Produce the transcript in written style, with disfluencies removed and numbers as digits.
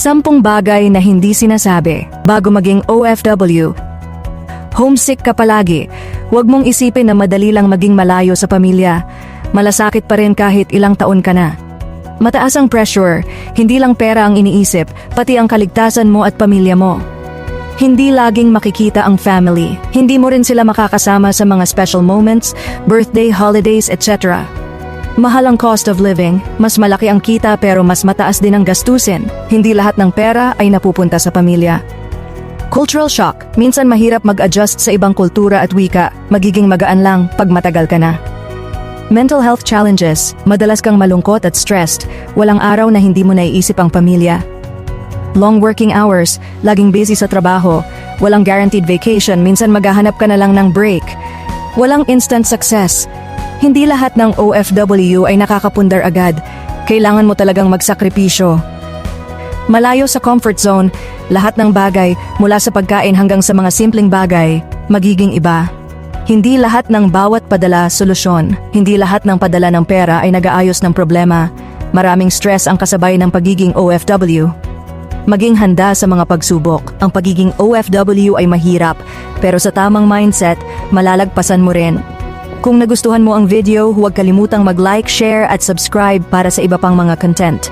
10 bagay na hindi sinasabi bago maging OFW. Homesick ka palagi. Huwag mong isipin na madali lang maging malayo sa pamilya. Malasakit pa rin kahit ilang taon ka na. Mataas ang pressure, hindi lang pera ang iniisip, pati ang kaligtasan mo at pamilya mo. Hindi laging makikita ang family. Hindi mo rin sila makakasama sa mga special moments, birthday, holidays, etc. Mahal ang cost of living, mas malaki ang kita pero mas mataas din ang gastusin. Hindi lahat ng pera ay napupunta sa pamilya. Cultural shock, minsan mahirap mag-adjust sa ibang kultura at wika, magiging magaan lang pag matagal ka na. Mental health challenges, madalas kang malungkot at stressed, walang araw na hindi mo naiisip ang pamilya. Long working hours, laging busy sa trabaho, walang guaranteed vacation, minsan maghahanap ka na lang ng break. Walang instant success. Hindi lahat ng OFW ay nakakapundar agad. Kailangan mo talagang magsakripisyo. Malayo sa comfort zone, lahat ng bagay, mula sa pagkain hanggang sa mga simpleng bagay, magiging iba. Hindi lahat ng bawat padala solusyon. Hindi lahat ng padala ng pera ay nag-aayos ng problema. Maraming stress ang kasabay ng pagiging OFW. Maging handa sa mga pagsubok. Ang pagiging OFW ay mahirap, pero sa tamang mindset, malalagpasan mo rin. Kung nagustuhan mo ang video, huwag kalimutang mag-like, share at subscribe para sa iba pang mga content.